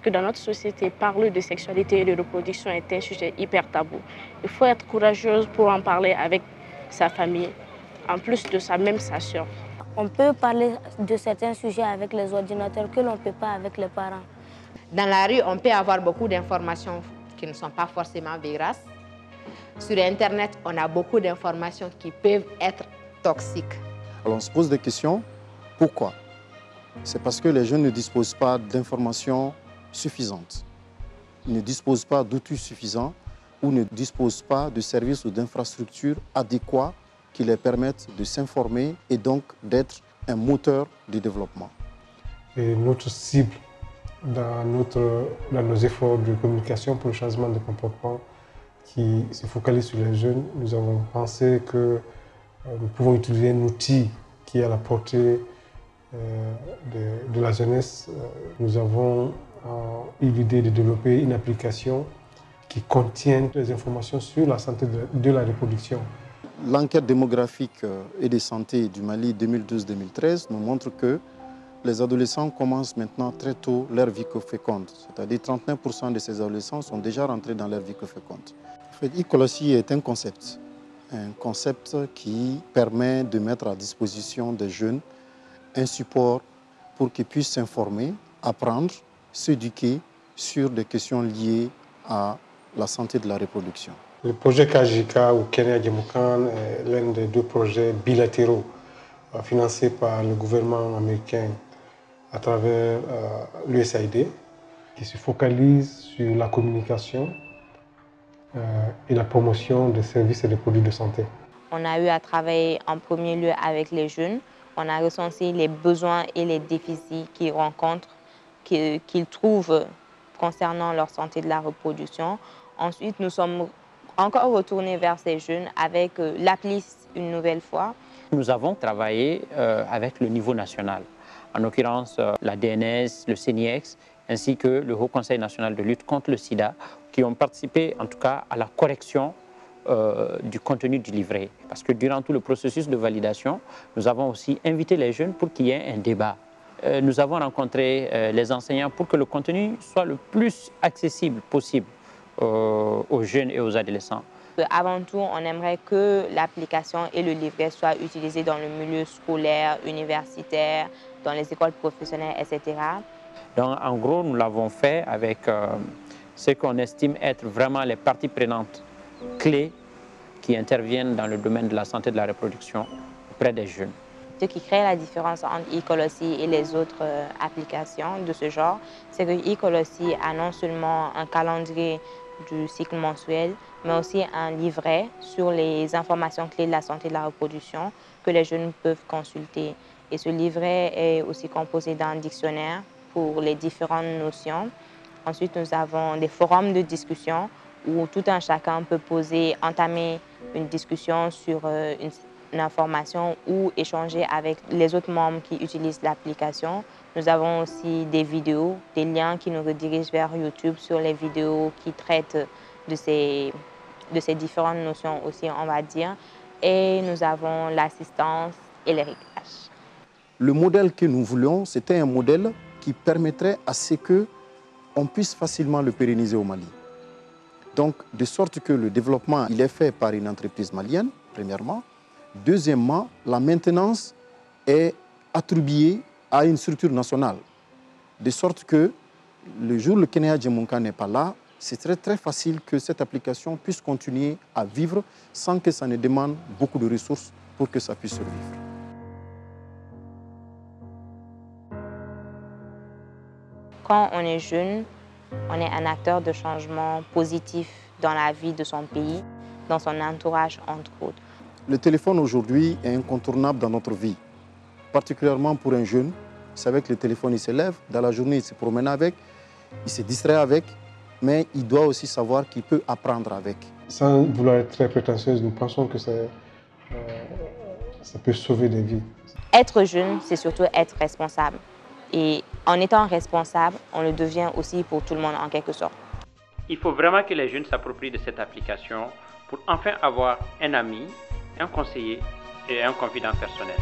Que dans notre société, parler de sexualité et de reproduction est un sujet hyper tabou. Il faut être courageuse pour en parler avec sa famille, en plus de ça, même sa sœur. On peut parler de certains sujets avec les ordinateurs que l'on ne peut pas avec les parents. Dans la rue, on peut avoir beaucoup d'informations qui ne sont pas forcément véracées. Sur Internet, on a beaucoup d'informations qui peuvent être toxiques. Alors on se pose des questions. Pourquoi? C'est parce que les jeunes ne disposent pas d'informations suffisantes. Ils ne disposent pas d'outils suffisants ou ne disposent pas de services ou d'infrastructures adéquats qui les permettent de s'informer et donc d'être un moteur du développement. Et notre cible dans nos efforts de communication pour le changement de comportement qui se focalise sur les jeunes, nous avons pensé que nous pouvons utiliser un outil qui est à la portée de la jeunesse. Nous avons eu l'idée de développer une application qui contient des informations sur la santé de la reproduction. L'enquête démographique et de santé du Mali 2012-2013 nous montre que les adolescents commencent maintenant très tôt leur vie féconde. C'est-à-dire 39% de ces adolescents sont déjà rentrés dans leur vie féconde. En fait, e-Colossy est un concept qui permet de mettre à disposition des jeunes un support pour qu'ils puissent s'informer, apprendre, s'éduquer sur des questions liées à la santé de la reproduction. Le projet KJK ou Kenya Djemukan est l'un des 2 projets bilatéraux financés par le gouvernement américain à travers l'USAID qui se focalise sur la communication et la promotion des services et des produits de santé. On a eu à travailler en premier lieu avec les jeunes. On a recensé les besoins et les déficits qu'ils rencontrent, qu'ils trouvent concernant leur santé de la reproduction. Ensuite, nous sommes encore retournés vers ces jeunes avec l'appli une nouvelle fois. Nous avons travaillé avec le niveau national, en l'occurrence la DNS, le CNIEX, ainsi que le Haut Conseil national de lutte contre le sida, qui ont participé en tout cas à la correction du contenu du livret. Parce que durant tout le processus de validation, nous avons aussi invité les jeunes pour qu'il y ait un débat. Nous avons rencontré les enseignants pour que le contenu soit le plus accessible possible aux jeunes et aux adolescents. Avant tout, on aimerait que l'application et le livret soient utilisés dans le milieu scolaire, universitaire, dans les écoles professionnelles, etc. Donc, en gros, nous l'avons fait avec ce qu'on estime être vraiment les parties prenantes clés qui interviennent dans le domaine de la santé de la reproduction auprès des jeunes. Ce qui crée la différence entre e-Colossy et les autres applications de ce genre, c'est que e-Colossy a non seulement un calendrier du cycle mensuel, mais aussi un livret sur les informations clés de la santé de la reproduction que les jeunes peuvent consulter. Et ce livret est aussi composé d'un dictionnaire pour les différentes notions. Ensuite, nous avons des forums de discussion où tout un chacun peut entamer une discussion sur une information ou échanger avec les autres membres qui utilisent l'application. Nous avons aussi des vidéos, des liens qui nous redirigent vers YouTube sur les vidéos qui traitent de ces différentes notions aussi, on va dire. Et nous avons l'assistance et les réglages. Le modèle que nous voulions, c'était un modèle qui permettrait à ce qu'on puisse facilement le pérenniser au Mali. Donc, de sorte que le développement, il est fait par une entreprise malienne, premièrement. Deuxièmement, la maintenance est attribuée à une structure nationale. De sorte que le jour où le Kenya Djemukan n'est pas là, c'est très facile que cette application puisse continuer à vivre sans que ça ne demande beaucoup de ressources pour que ça puisse survivre. Quand on est jeune, on est un acteur de changement positif dans la vie de son pays, dans son entourage, entre autres. Le téléphone aujourd'hui est incontournable dans notre vie, particulièrement pour un jeune. C'est avec le téléphone, il se lève, dans la journée, il se promène avec, il se distrait avec, mais il doit aussi savoir qu'il peut apprendre avec. Sans vouloir être très prétentieuse, nous pensons que ça peut sauver des vies. Être jeune, c'est surtout être responsable. Et en étant responsable, on le devient aussi pour tout le monde en quelque sorte. Il faut vraiment que les jeunes s'approprient de cette application pour enfin avoir un ami, un conseiller et un confident personnel.